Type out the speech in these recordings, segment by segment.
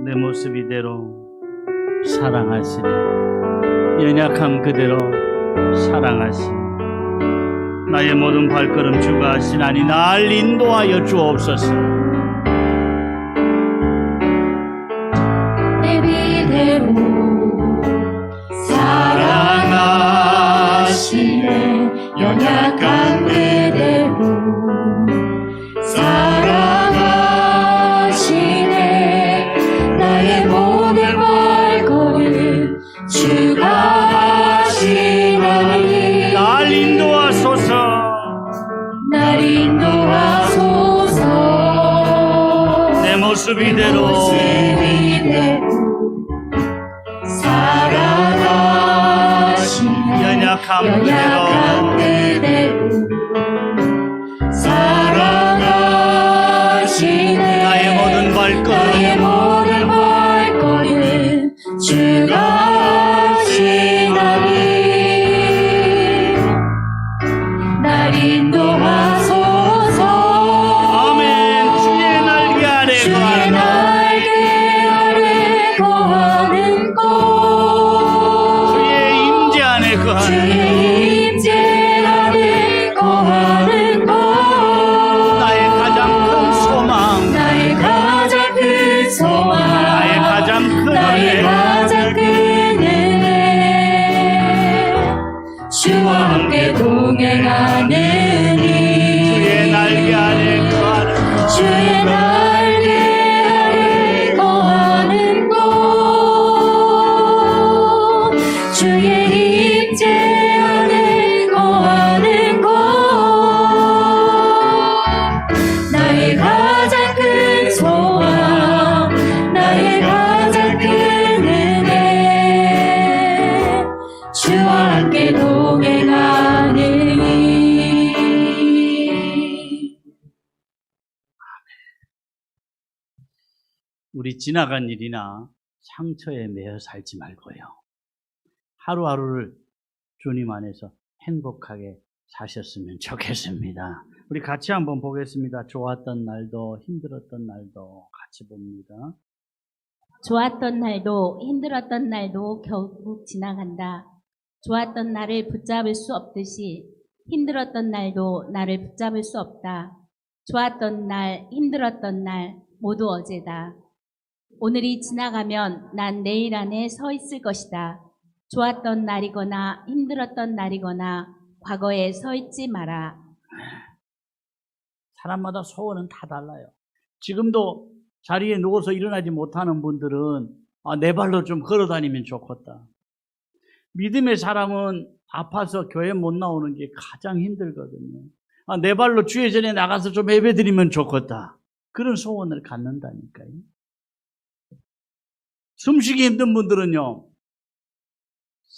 내 모습 이대로 사랑하시니 연약함 그대로 사랑하시니 나의 모든 발걸음 주가 하시나니 날 인도하여 주옵소서. 내 비대로 사랑하시네 연약한 그대로 사랑하시네 나의 모든 발걸음 주가 하시나니 날 인도하소서. 날 인도하소서 내 모습 이대로 사랑하시네 연약함 연약한 그대로 그대로 사랑하시네 나의 모든 발걸음 나의 모든 발걸음 주가 하시나니 날 인도하소서 아멘. 주의 날개 아래 주의 거하는 날개 아래 거하는 곳 주의 임재 안에 거하는 주의 임재 안에 거하는 곳 나의 가장 큰 소망 나의 가장 큰 소망 나의 가장 큰 나의 은혜 가장 큰 은혜 주와 함께 동행하느니 주의 날개 아래 거하는 주의 날개 아래 거하는 곳 주의 임재 안에 거하는 곳 나의 가장 큰 소망 나의 가장 큰 은혜 주와 함께 동행하느니 우리 지나간 일이나 상처에 매여 살지 말고요. 하루하루를 주님 안에서 행복하게 사셨으면 좋겠습니다. 우리 같이 한번 보겠습니다. 좋았던 날도 힘들었던 날도 같이 봅니다. 좋았던 날도 힘들었던 날도 결국 지나간다. 좋았던 날을 붙잡을 수 없듯이 힘들었던 날도 나를 붙잡을 수 없다. 좋았던 날, 힘들었던 날 모두 어제다. 오늘이 지나가면 난 내일 안에 서 있을 것이다. 좋았던 날이거나 힘들었던 날이거나 과거에 서 있지 마라. 사람마다 소원은 다 달라요. 지금도 자리에 누워서 일어나지 못하는 분들은 내 발로 좀 걸어 다니면 좋겠다. 믿음의 사람은 아파서 교회 못 나오는 게 가장 힘들거든요. 내 발로 주의 전에 나가서 좀 예배드리면 좋겠다. 그런 소원을 갖는다니까요. 숨쉬기 힘든 분들은요,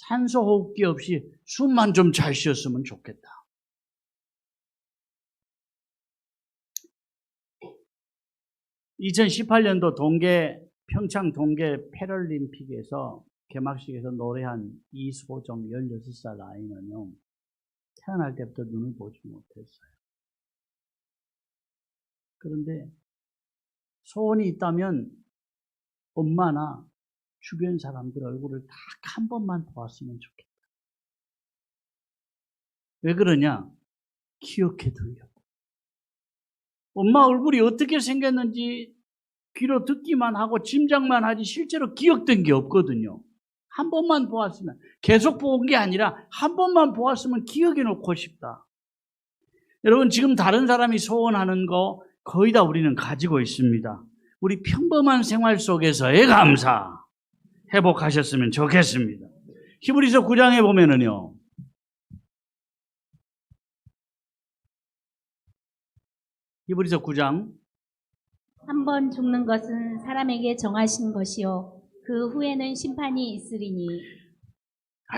산소 호흡기 없이 숨만 좀 잘 쉬었으면 좋겠다. (2018년도) 평창 동계 패럴림픽에서 개막식에서 노래한 이소정 16살 아이는요, 태어날 때부터 눈을 보지 못했어요. 그런데 소원이 있다면 엄마나 주변 사람들 얼굴을 딱 한 번만 보았으면 좋겠다. 왜 그러냐? 기억해 두려고. 엄마 얼굴이 어떻게 생겼는지 귀로 듣기만 하고 짐작만 하지 실제로 기억된 게 없거든요. 한 번만 보았으면, 계속 본 게 아니라 한 번만 보았으면 기억해 놓고 싶다. 여러분, 지금 다른 사람이 소원하는 거 거의 다 우리는 가지고 있습니다. 우리 평범한 생활 속에서의 감사 회복하셨으면 좋겠습니다. 히브리서 9장에 보면은요, 히브리서 9장 한 번 죽는 것은 사람에게 정하신 것이요 그 후에는 심판이 있으리니.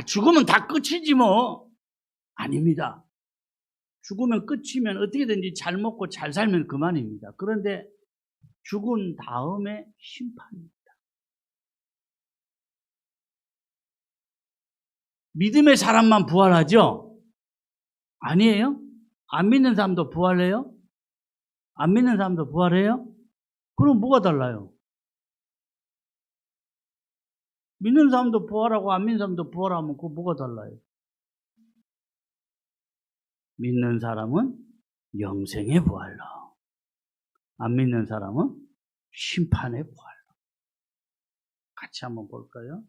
죽으면 다 끝이지 뭐. 아닙니다. 죽으면 끝이면 어떻게든지 잘 먹고 잘 살면 그만입니다. 그런데 죽은 다음에 심판입니다. 믿음의 사람만 부활하죠? 아니에요? 안 믿는 사람도 부활해요? 안 믿는 사람도 부활해요? 그럼 뭐가 달라요? 믿는 사람도 부활하고 안 믿는 사람도 부활하면 그거 뭐가 달라요? 믿는 사람은 영생의 부활로, 안 믿는 사람은 심판의 부활로. 같이 한번 볼까요?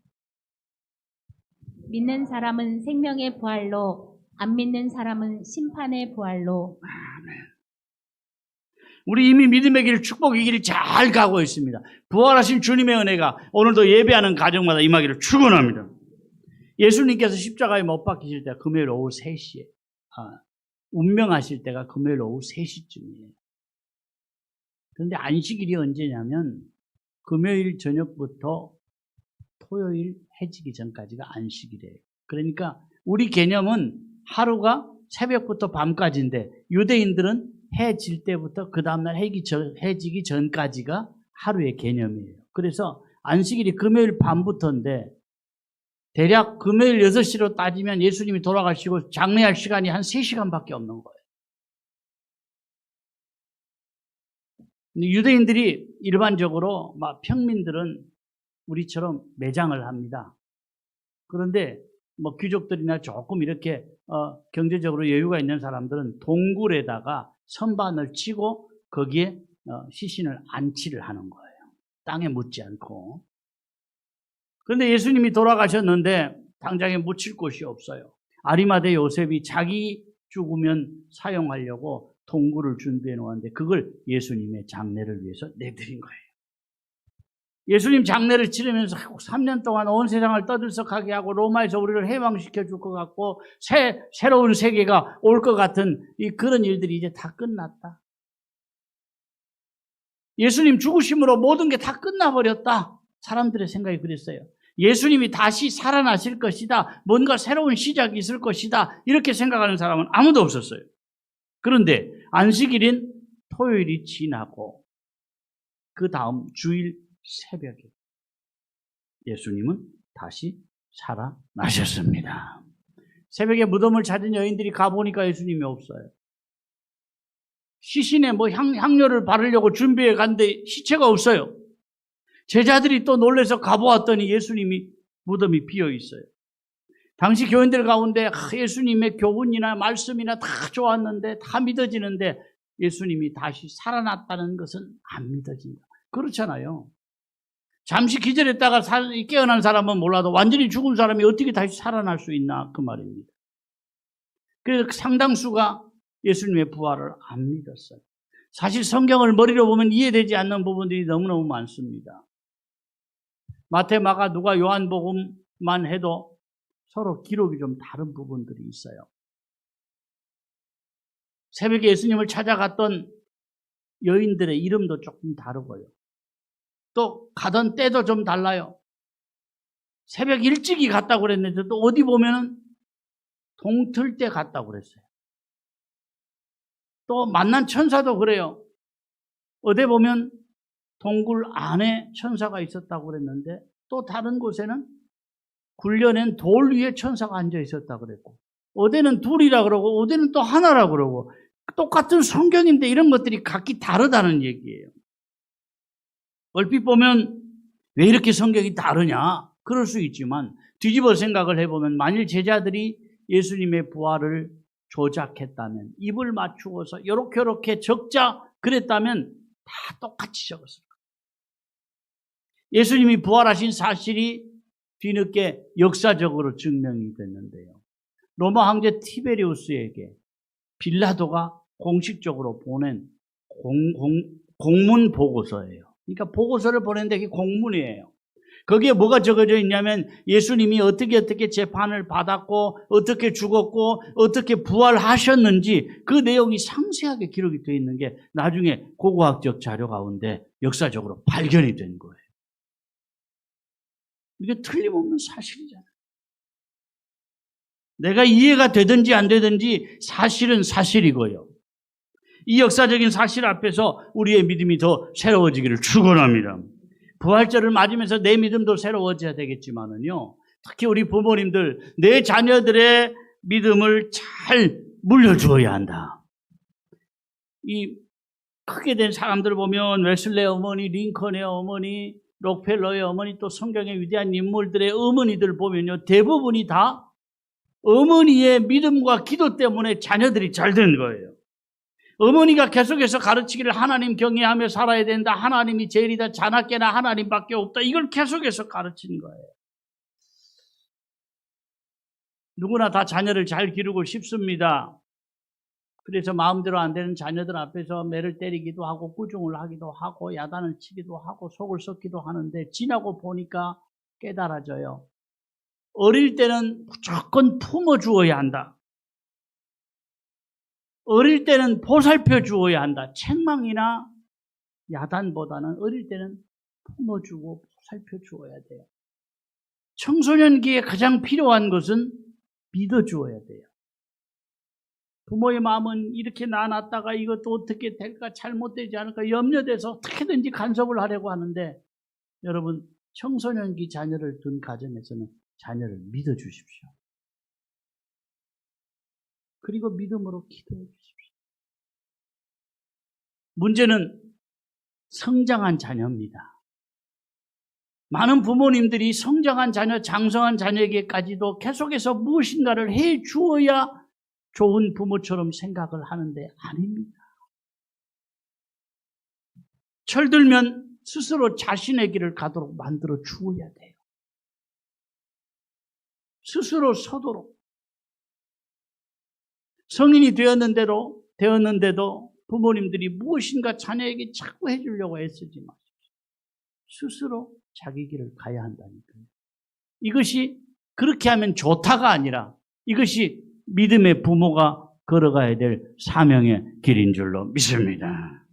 믿는 사람은 생명의 부활로, 안 믿는 사람은 심판의 부활로. 우리 이미 믿음의 길, 축복의 길이 잘 가고 있습니다. 부활하신 주님의 은혜가 오늘도 예배하는 가정마다 임하기를 축원합니다. 예수님께서 십자가에 못 박히실 때가 금요일 오후 3시에, 운명하실 때가 금요일 오후 3시쯤이에요. 그런데 안식일이 언제냐면 금요일 저녁부터 토요일 해지기 전까지가 안식일이에요. 그러니까 우리 개념은 하루가 새벽부터 밤까지인데 유대인들은 해 질 때부터 그 다음날 해지기 전까지가 하루의 개념이에요. 그래서 안식일이 금요일 밤부터인데 대략 금요일 6시로 따지면 예수님이 돌아가시고 장례할 시간이 한 3시간밖에 없는 거예요. 유대인들이 일반적으로 막 평민들은 우리처럼 매장을 합니다. 그런데 뭐 귀족들이나 조금 이렇게 경제적으로 여유가 있는 사람들은 동굴에다가 선반을 치고 거기에 시신을 안치를 하는 거예요. 땅에 묻지 않고. 그런데 예수님이 돌아가셨는데 당장에 묻힐 곳이 없어요. 아리마대 요셉이 자기 죽으면 사용하려고 동굴을 준비해 놓았는데 그걸 예수님의 장례를 위해서 내드린 거예요. 예수님 장례를 치르면서 3년 동안 온 세상을 떠들썩하게 하고 로마에서 우리를 해방시켜 줄 것 같고 새로운 세계가 올 것 같은 그런 일들이 이제 다 끝났다. 예수님 죽으심으로 모든 게 다 끝나버렸다. 사람들의 생각이 그랬어요. 예수님이 다시 살아나실 것이다. 뭔가 새로운 시작이 있을 것이다. 이렇게 생각하는 사람은 아무도 없었어요. 그런데 안식일인 토요일이 지나고 그 다음 주일 새벽에 예수님은 다시 살아나셨습니다. 새벽에 무덤을 찾은 여인들이 가보니까 예수님이 없어요. 시신에 뭐 향료를 바르려고 준비해 갔는데 시체가 없어요. 제자들이 또 놀라서 가보았더니 예수님이 무덤이 비어 있어요. 당시 교인들 가운데 예수님의 교훈이나 말씀이나 다 좋았는데 다 믿어지는데 예수님이 다시 살아났다는 것은 안 믿어진다. 그렇잖아요. 잠시 기절했다가 깨어난 사람은 몰라도 완전히 죽은 사람이 어떻게 다시 살아날 수 있나 그 말입니다. 그래서 상당수가 예수님의 부활을 안 믿었어요. 사실 성경을 머리로 보면 이해되지 않는 부분들이 너무너무 많습니다. 마태, 마가, 누가, 요한복음만 해도 서로 기록이 좀 다른 부분들이 있어요. 새벽에 예수님을 찾아갔던 여인들의 이름도 조금 다르고요. 또 가던 때도 좀 달라요. 새벽 일찍이 갔다고 그랬는데 또 어디 보면은 동틀 때 갔다고 그랬어요. 또 만난 천사도 그래요. 어디 보면 동굴 안에 천사가 있었다고 그랬는데 또 다른 곳에는 굴려낸 돌 위에 천사가 앉아 있었다고 그랬고 어디는 둘이라 그러고 어디는 또 하나라 그러고 똑같은 성경인데 이런 것들이 각기 다르다는 얘기예요. 얼핏 보면 왜 이렇게 성경이 다르냐? 그럴 수 있지만 뒤집어 생각을 해보면 만일 제자들이 예수님의 부활을 조작했다면 입을 맞추어서 요렇게 적자 그랬다면 다 똑같이 적었을 거예요. 예수님이 부활하신 사실이 뒤늦게 역사적으로 증명이 됐는데요. 로마 황제 티베리우스에게 빌라도가 공식적으로 보낸 공문 보고서예요. 그러니까 보고서를 보냈는데 그게 공문이에요. 거기에 뭐가 적어져 있냐면 예수님이 어떻게 재판을 받았고 어떻게 죽었고 어떻게 부활하셨는지 그 내용이 상세하게 기록이 되어 있는 게 나중에 고고학적 자료 가운데 역사적으로 발견이 된 거예요. 이게 틀림없는 사실이잖아요. 내가 이해가 되든지 안 되든지 사실은 사실이고요. 이 역사적인 사실 앞에서 우리의 믿음이 더 새로워지기를 축원합니다. 부활절을 맞으면서 내 믿음도 새로워져야 되겠지만은요. 특히 우리 부모님들, 내 자녀들의 믿음을 잘 물려주어야 한다. 이 크게 된 사람들 보면 웨슬레 어머니, 링컨의 어머니, 록펠러의 어머니 또 성경의 위대한 인물들의 어머니들 보면요. 대부분이 다 어머니의 믿음과 기도 때문에 자녀들이 잘 된 거예요. 어머니가 계속해서 가르치기를 하나님 경외하며 살아야 된다. 하나님이 제일이다. 자나깨나 하나님밖에 없다. 이걸 계속해서 가르치는 거예요. 누구나 다 자녀를 잘 기르고 싶습니다. 그래서 마음대로 안 되는 자녀들 앞에서 매를 때리기도 하고 꾸중을 하기도 하고 야단을 치기도 하고 속을 썩기도 하는데 지나고 보니까 깨달아져요. 어릴 때는 무조건 품어주어야 한다. 어릴 때는 보살펴 주어야 한다. 책망이나 야단보다는 어릴 때는 품어주고 보살펴 주어야 돼요. 청소년기에 가장 필요한 것은 믿어주어야 돼요. 부모의 마음은 이렇게 낳아놨다가 이것도 어떻게 될까 잘못되지 않을까 염려돼서 어떻게든지 간섭을 하려고 하는데 여러분 청소년기 자녀를 둔 가정에서는 자녀를 믿어주십시오. 그리고 믿음으로 기도해 주십시오. 문제는 성장한 자녀입니다. 많은 부모님들이 성장한 자녀, 장성한 자녀에게까지도 계속해서 무엇인가를 해 주어야 좋은 부모처럼 생각을 하는데 아닙니다. 철들면 스스로 자신의 길을 가도록 만들어 주어야 돼요. 스스로 서도록. 성인이 되었는데도 부모님들이 무엇인가 자녀에게 자꾸 해주려고 애쓰지 마십시오. 스스로 자기 길을 가야 한다니까요. 이것이 그렇게 하면 좋다가 아니라 이것이 믿음의 부모가 걸어가야 될 사명의 길인 줄로 믿습니다.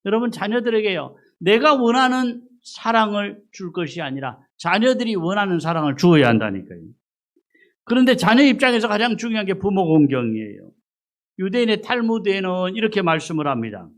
여러분 자녀들에게요. 내가 원하는 사랑을 줄 것이 아니라 자녀들이 원하는 사랑을 주어야 한다니까요. 그런데 자녀 입장에서 가장 중요한 게 부모 공경이에요. 유대인의 탈무드에는 이렇게 말씀을 합니다.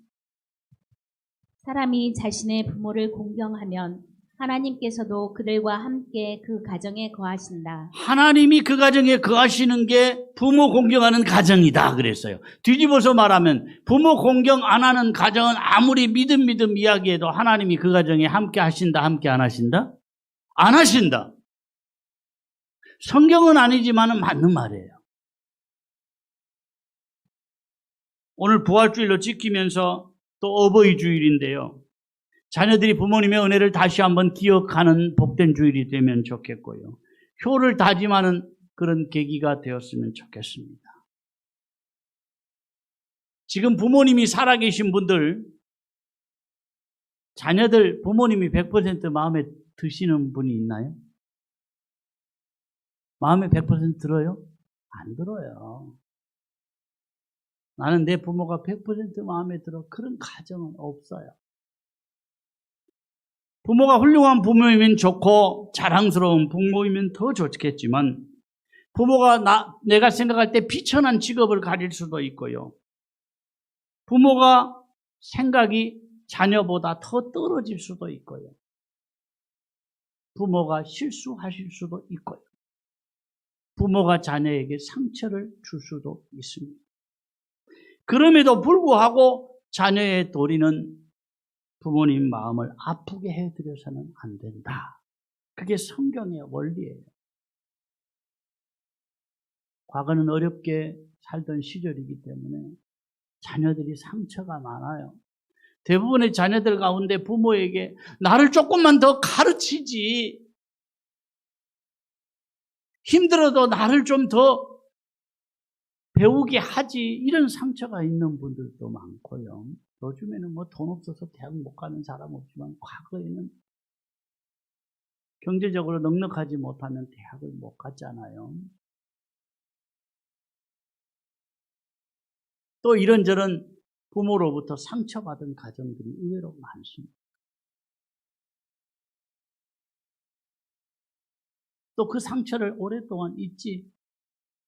사람이 자신의 부모를 공경하면 하나님께서도 그들과 함께 그 가정에 거하신다. 하나님이 그 가정에 거하시는 게 부모 공경하는 가정이다 그랬어요. 뒤집어서 말하면 부모 공경 안 하는 가정은 아무리 믿음 이야기해도 하나님이 그 가정에 함께 하신다, 함께 안 하신다? 안 하신다. 성경은 아니지만 맞는 말이에요. 오늘 부활주일로 지키면서 또 어버이 주일인데요. 자녀들이 부모님의 은혜를 다시 한번 기억하는 복된 주일이 되면 좋겠고요. 효를 다짐하는 그런 계기가 되었으면 좋겠습니다. 지금 부모님이 살아계신 분들, 자녀들 부모님이 100% 마음에 드시는 분이 있나요? 마음에 100% 들어요? 안 들어요. 나는 내 부모가 100% 마음에 들어. 그런 가정은 없어요. 부모가 훌륭한 부모이면 좋고 자랑스러운 부모이면 더 좋겠지만 부모가 내가 생각할 때 비천한 직업을 가질 수도 있고요. 부모가 생각이 자녀보다 더 떨어질 수도 있고요. 부모가 실수하실 수도 있고요. 부모가 자녀에게 상처를 줄 수도 있습니다. 그럼에도 불구하고 자녀의 도리는 부모님 마음을 아프게 해드려서는 안 된다. 그게 성경의 원리예요. 과거는 어렵게 살던 시절이기 때문에 자녀들이 상처가 많아요. 대부분의 자녀들 가운데 부모에게 나를 조금만 더 가르치지, 힘들어도 나를 좀 더 배우게 하지, 이런 상처가 있는 분들도 많고요. 요즘에는 뭐 돈 없어서 대학 못 가는 사람 없지만 과거에는 경제적으로 넉넉하지 못하면 대학을 못 갔잖아요. 또 이런저런 부모로부터 상처받은 가정들이 의외로 많습니다. 또 그 상처를 오랫동안 잊지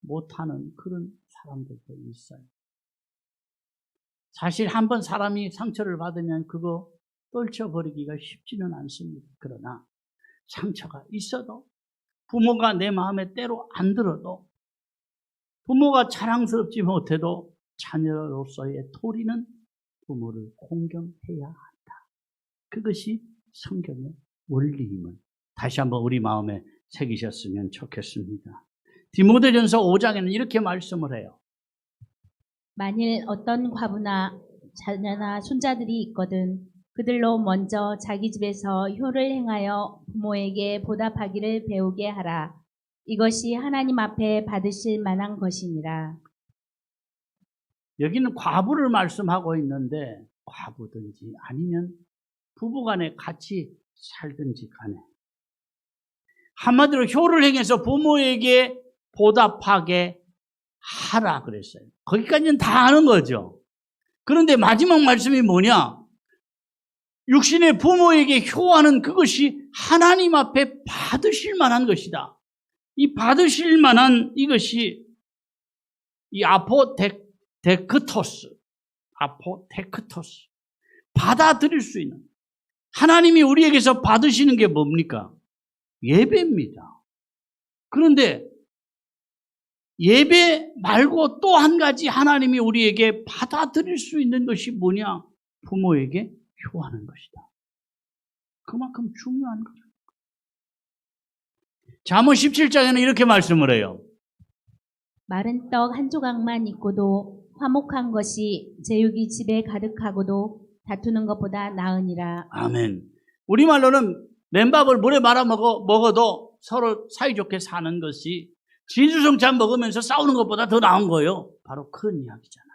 못하는 그런 사람들도 있어요. 사실 한번 사람이 상처를 받으면 그거 떨쳐버리기가 쉽지는 않습니다. 그러나 상처가 있어도 부모가 내 마음에 때로 안 들어도 부모가 자랑스럽지 못해도 자녀로서의 도리는 부모를 공경해야 한다. 그것이 성경의 원리임을 다시 한번 우리 마음에 새기셨으면 좋겠습니다. 디모데전서 5장에는 이렇게 말씀을 해요. 만일 어떤 과부나 자녀나 손자들이 있거든 그들로 먼저 자기 집에서 효를 행하여 부모에게 보답하기를 배우게 하라. 이것이 하나님 앞에 받으실 만한 것이니라. 여기는 과부를 말씀하고 있는데 과부든지 아니면 부부간에 같이 살든지 간에 한마디로 효를 행해서 부모에게 보답하게 하라 그랬어요. 거기까지는 다 아는 거죠. 그런데 마지막 말씀이 뭐냐? 육신의 부모에게 효하는 그것이 하나님 앞에 받으실 만한 것이다. 이 받으실 만한 이것이 이 아포테크토스 받아들일 수 있는 하나님이 우리에게서 받으시는 게 뭡니까? 예배입니다. 그런데 예배 말고 또 한 가지 하나님이 우리에게 받아들일 수 있는 것이 뭐냐? 부모에게 효하는 것이다. 그만큼 중요한 거죠. 잠언 17장에는 이렇게 말씀을 해요. 마른 떡 한 조각만 있고도 화목한 것이 제육이 집에 가득하고도 다투는 것보다 나으니라. 아멘. 우리말로는 맨밥을 물에 말아 먹어도 서로 사이좋게 사는 것이 진수성찬 먹으면서 싸우는 것보다 더 나은 거예요. 바로 그런 이야기잖아요.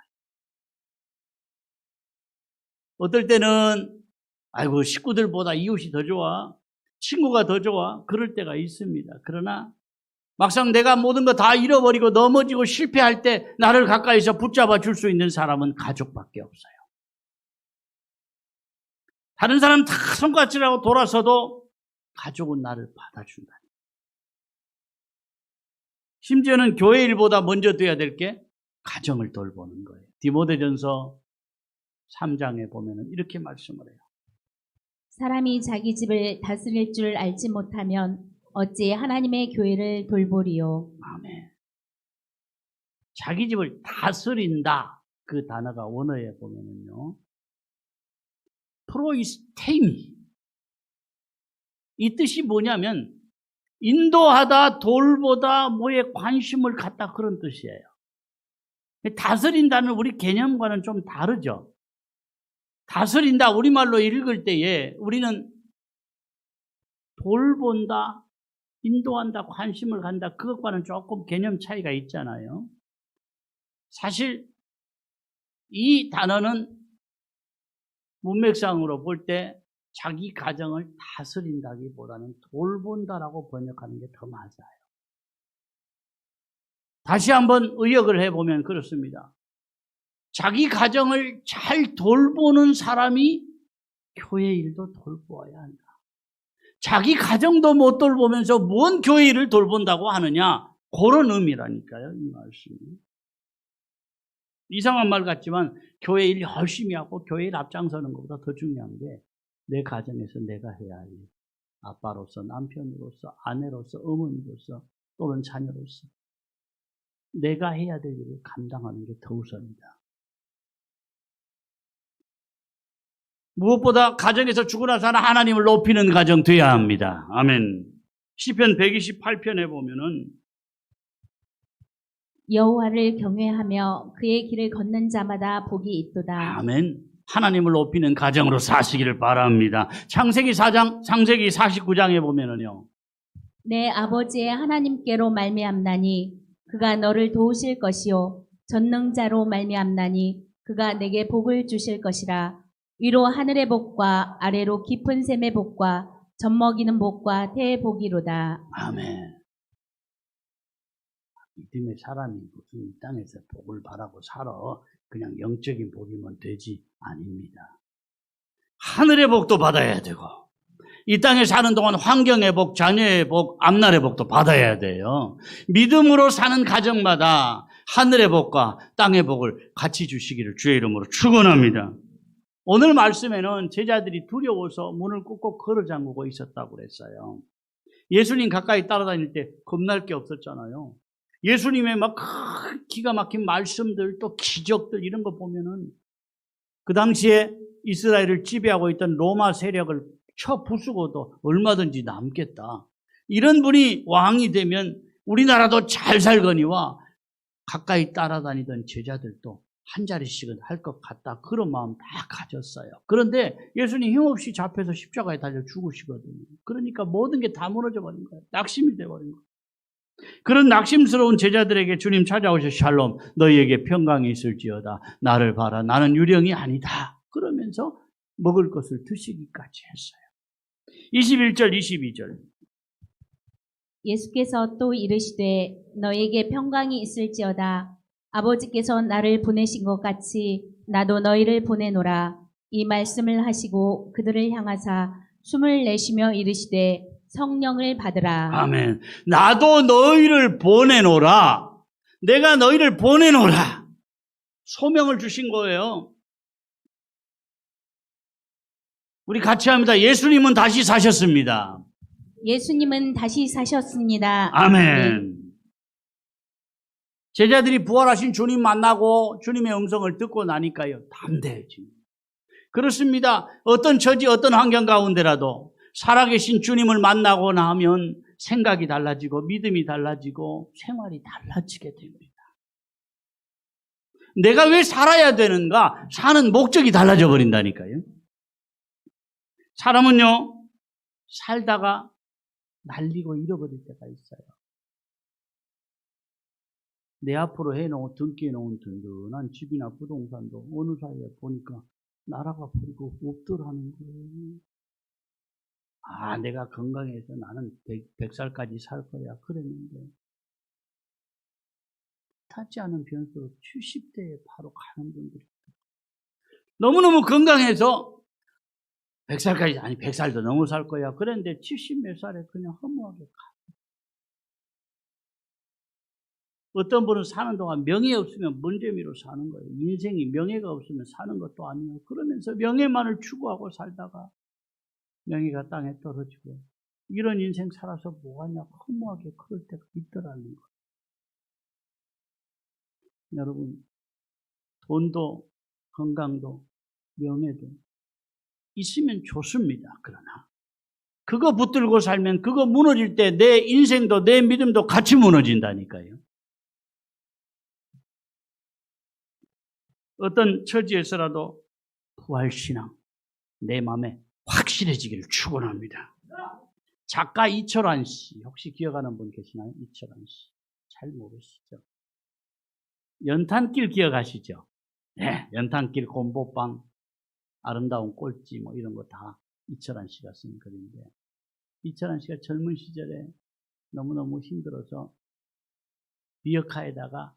어떨 때는 아이고 식구들보다 이웃이 더 좋아, 친구가 더 좋아 그럴 때가 있습니다. 그러나 막상 내가 모든 거 다 잃어버리고 넘어지고 실패할 때 나를 가까이서 붙잡아 줄 수 있는 사람은 가족밖에 없어요. 다른 사람 다 손가락질하고 돌아서도 가족은 나를 받아준다. 심지어는 교회 일보다 먼저 돼야 될 게 가정을 돌보는 거예요. 디모데전서 3장에 보면 이렇게 말씀을 해요. 사람이 자기 집을 다스릴 줄 알지 못하면 어찌 하나님의 교회를 돌보리요. 아멘. 자기 집을 다스린다. 그 단어가 원어에 보면은요. 프로이스테미. 이 뜻이 뭐냐면 인도하다, 돌보다, 뭐에 관심을 갖다 그런 뜻이에요. 다스린다는 우리 개념과는 좀 다르죠. 다스린다, 우리말로 읽을 때에 우리는 돌본다, 인도한다, 관심을 갖다 그것과는 조금 개념 차이가 있잖아요. 사실 이 단어는 문맥상으로 볼 때 자기 가정을 다스린다기보다는 돌본다라고 번역하는 게 더 맞아요. 다시 한번 의역을 해보면 그렇습니다. 자기 가정을 잘 돌보는 사람이 교회 일도 돌보아야 한다. 자기 가정도 못 돌보면서 뭔 교회 일을 돌본다고 하느냐? 그런 의미라니까요, 이 말씀이. 이상한 말 같지만 교회 일 열심히 하고 교회 일 앞장서는 것보다 더 중요한 게 내 가정에서 내가 해야 할 일. 아빠로서, 남편으로서, 아내로서, 어머니로서 또는 자녀로서 내가 해야 될 일을 감당하는 게 더 우선이다. 무엇보다 가정에서 죽으나 사나 하나님을 높이는 가정 되어야 합니다. 아멘. 시편 128편에 보면은 여호와를 경외하며 그의 길을 걷는 자마다 복이 있도다. 아멘. 하나님을 높이는 가정으로 사시기를 바랍니다. 창세기 49장에 보면은요. 내 아버지의 하나님께로 말미암나니 그가 너를 도우실 것이요 전능자로 말미암나니 그가 내게 복을 주실 것이라. 위로 하늘의 복과 아래로 깊은 샘의 복과 젖먹이는 복과 태의 복이로다. 아멘. 믿음의 사람이 무슨 이 땅에서 복을 바라고 살아 그냥 영적인 복이면 되지 아닙니다. 하늘의 복도 받아야 되고 이 땅에 사는 동안 환경의 복, 자녀의 복, 앞날의 복도 받아야 돼요. 믿음으로 사는 가정마다 하늘의 복과 땅의 복을 같이 주시기를 주의 이름으로 축원합니다. 오늘 말씀에는 제자들이 두려워서 문을 꾹꾹 걸어 잠그고 있었다고 그랬어요. 예수님 가까이 따라다닐 때 겁날 게 없었잖아요. 예수님의 막 기가 막힌 말씀들 또 기적들 이런 거 보면은 그 당시에 이스라엘을 지배하고 있던 로마 세력을 쳐 부수고도 얼마든지 남겠다. 이런 분이 왕이 되면 우리나라도 잘 살거니와 가까이 따라다니던 제자들도 한 자리씩은 할 것 같다. 그런 마음 다 가졌어요. 그런데 예수님 힘없이 잡혀서 십자가에 달려 죽으시거든요. 그러니까 모든 게 다 무너져 버린 거예요. 낙심이 돼버린 거예요. 그런 낙심스러운 제자들에게 주님 찾아오셔 샬롬 너희에게 평강이 있을지어다. 나를 봐라. 나는 유령이 아니다. 그러면서 먹을 것을 드시기까지 했어요. 21절 22절 예수께서 또 이르시되 너에게 평강이 있을지어다. 아버지께서 나를 보내신 것 같이 나도 너희를 보내노라. 이 말씀을 하시고 그들을 향하사 숨을 내쉬며 이르시되 성령을 받으라. 아멘. 나도 너희를 보내노라. 내가 너희를 보내노라. 소명을 주신 거예요. 우리 같이 합니다. 예수님은 다시 사셨습니다. 예수님은 다시 사셨습니다. 아멘. 제자들이 부활하신 주님 만나고 주님의 음성을 듣고 나니까요. 담대해집니다. 그렇습니다. 어떤 처지, 어떤 환경 가운데라도 살아계신 주님을 만나고 나면 생각이 달라지고 믿음이 달라지고 생활이 달라지게 됩니다. 내가 왜 살아야 되는가? 사는 목적이 달라져 버린다니까요. 사람은요, 살다가 날리고 잃어버릴 때가 있어요. 내 앞으로 해놓은 등기해 놓은 든든한 집이나 부동산도 어느 사이에 보니까 날아가 버리고 없더라는 거예요. 아, 내가 건강해서 나는 100살까지 살 거야. 그랬는데 타지 않은 변수로 70대에 바로 가는 분들이 너무너무 건강해서 100살까지, 아니 100살도 넘어 살 거야. 그랬는데 70 몇 살에 그냥 허무하게 가. 어떤 분은 사는 동안 명예 없으면 문제미로 사는 거예요. 인생이 명예가 없으면 사는 것도 아니에요. 그러면서 명예만을 추구하고 살다가 명예가 땅에 떨어지고 이런 인생 살아서 뭐하냐 허무하게 그럴 때가 있더라는 거예요. 여러분, 돈도 건강도 명예도 있으면 좋습니다. 그러나 그거 붙들고 살면 그거 무너질 때 내 인생도 내 믿음도 같이 무너진다니까요. 어떤 처지에서라도 부활신앙 내 마음에 확실해지기를 축원합니다. 작가 이철환 씨 혹시 기억하는 분 계시나요? 이철환 씨 잘 모르시죠? 연탄길 기억하시죠? 네, 연탄길 곰보빵 아름다운 꼴찌 뭐 이런 거 다 이철환 씨가 쓴 글인데 이철환 씨가 젊은 시절에 너무너무 힘들어서 리어카에다가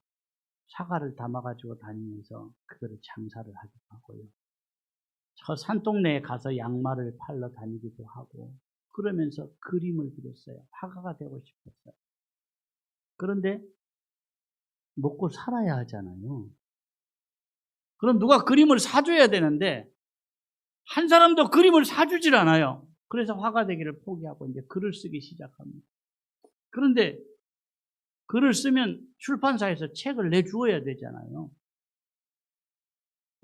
사과를 담아가지고 다니면서 그거를 장사를 하기도 하고요. 저 산동네에 가서 양말을 팔러 다니기도 하고 그러면서 그림을 그렸어요. 화가가 되고 싶었어요. 그런데 먹고 살아야 하잖아요. 그럼 누가 그림을 사줘야 되는데 한 사람도 그림을 사주질 않아요. 그래서 화가 되기를 포기하고 이제 글을 쓰기 시작합니다. 그런데 글을 쓰면 출판사에서 책을 내주어야 되잖아요.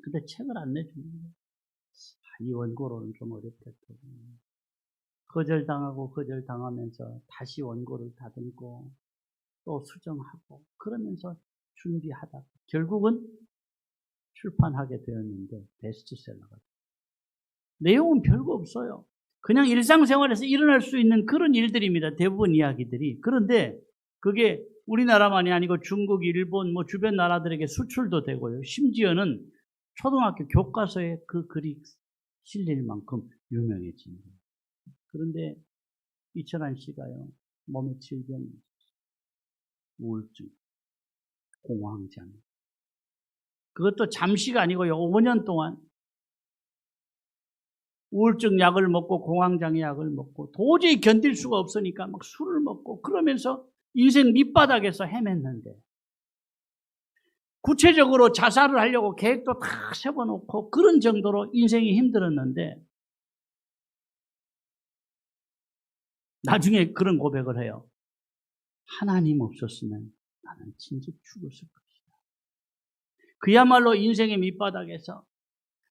근데 책을 안 내줍니다. 이 원고로는 좀 어렵겠다. 거절당하면서 다시 원고를 다듬고 또 수정하고 그러면서 준비하다가 결국은 출판하게 되었는데 베스트셀러가 됐어요. 내용은 별거 없어요. 그냥 일상생활에서 일어날 수 있는 그런 일들입니다. 대부분 이야기들이. 그런데 그게 우리나라만이 아니고 중국, 일본, 뭐 주변 나라들에게 수출도 되고요. 심지어는 초등학교 교과서에 그 글이 실릴 만큼 유명해집니다. 그런데 이철환 씨가요, 몸에 질병이 있었어요. 우울증, 공황장애. 그것도 잠시가 아니고요. 5년 동안 우울증 약을 먹고 공황장애 약을 먹고 도저히 견딜 수가 없으니까 막 술을 먹고 그러면서 인생 밑바닥에서 헤맸는데 구체적으로 자살을 하려고 계획도 다 세워놓고 그런 정도로 인생이 힘들었는데 나중에 그런 고백을 해요. 하나님 없었으면 나는 진짜 죽었을 것이다. 그야말로 인생의 밑바닥에서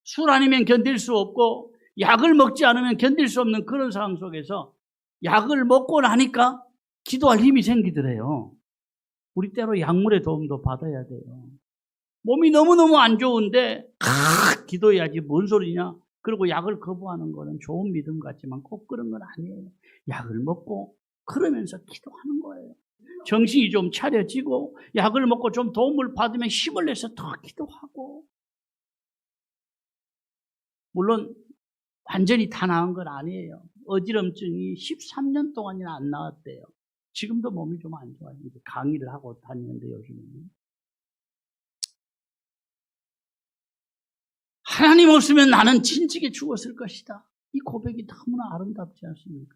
술 아니면 견딜 수 없고 약을 먹지 않으면 견딜 수 없는 그런 상황 속에서 약을 먹고 나니까 기도할 힘이 생기더래요. 우리 때로 약물의 도움도 받아야 돼요. 몸이 너무너무 안 좋은데 기도해야지 뭔 소리냐. 그리고 약을 거부하는 거는 좋은 믿음 같지만 꼭 그런 건 아니에요. 약을 먹고 그러면서 기도하는 거예요. 정신이 좀 차려지고 약을 먹고 좀 도움을 받으면 힘을 내서 더 기도하고. 물론 완전히 다 나은 건 아니에요. 어지럼증이 13년 동안이나 안 나았대요. 지금도 몸이 좀 안 좋아요. 이제 강의를 하고 다니는데 요즘에는. 하나님 없으면 나는 진즉에 죽었을 것이다. 이 고백이 너무나 아름답지 않습니까?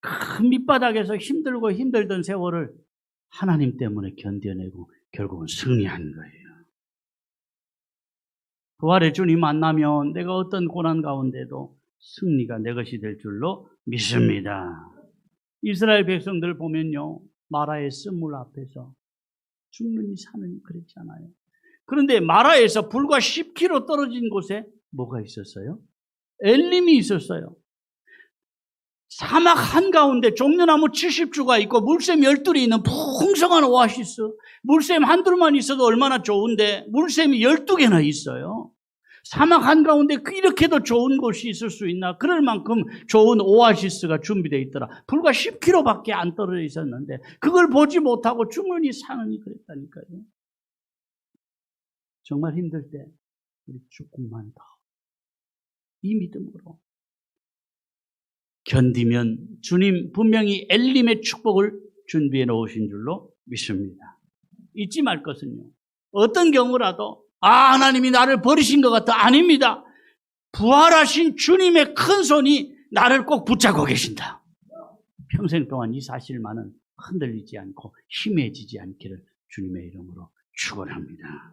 큰 밑바닥에서 힘들고 힘들던 세월을 하나님 때문에 견뎌내고 결국은 승리한 거예요. 부활의 주님 만나면 내가 어떤 고난 가운데도 승리가 내 것이 될 줄로 믿습니다. 이스라엘 백성들 보면요, 마라의 쓴물 앞에서 죽느니 사느니 그랬잖아요. 그런데 마라에서 불과 10km 떨어진 곳에 뭐가 있었어요? 엘림이 있었어요. 사막 한가운데 종려나무 70주가 있고 물샘 12이 있는 풍성한 오아시스. 물샘 한둘만 있어도 얼마나 좋은데 물샘이 12개나 있어요. 사막 한가운데 이렇게도 좋은 곳이 있을 수 있나? 그럴 만큼 좋은 오아시스가 준비되어 있더라. 불과 10km밖에 안 떨어져 있었는데 그걸 보지 못하고 죽느니 사느니 그랬다니까요. 정말 힘들 때 우리 조금만 더 이 믿음으로 견디면 주님 분명히 엘림의 축복을 준비해 놓으신 줄로 믿습니다. 잊지 말 것은요, 어떤 경우라도 하나님이 나를 버리신 것 같아. 아닙니다. 부활하신 주님의 큰 손이 나를 꼭 붙잡고 계신다. 평생 동안 이 사실만은 흔들리지 않고 힘해지지 않기를 주님의 이름으로 축원합니다.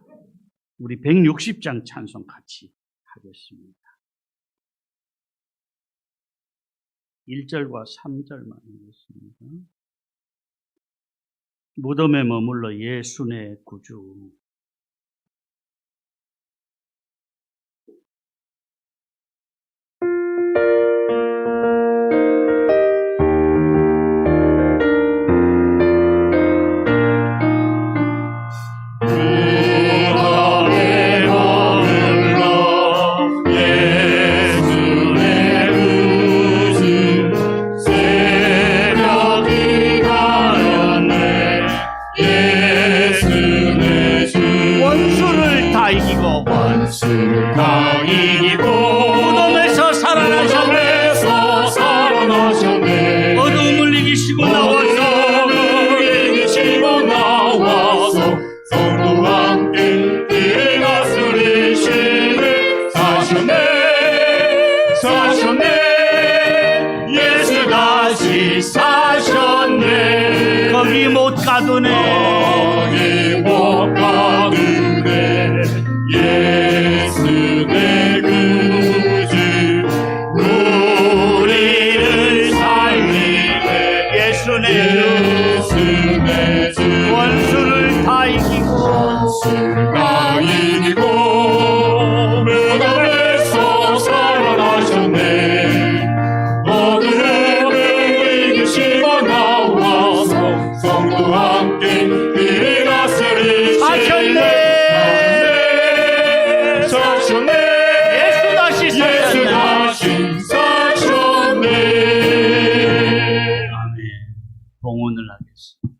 우리 160장 찬송 같이 하겠습니다. 1절과 3절만 하겠습니다. 무덤에 머물러 예수 내 구주. 무덤에서 살아나셨네. 어둠을 이기시고 나와서 성도와 함께 다스리시네. 사셨네. 예수 다시 사셨네. 거기 못 가두네. 예수 내 구주 우리를 살리네. 예수 내 주 원수를 다 이기고 무덤에서 살아나셨네. 어둠을 이기시고 나와서 성도와 함께 다스리시네. 예수 다시 사셨네. 아멘. 봉헌을 하겠습니다.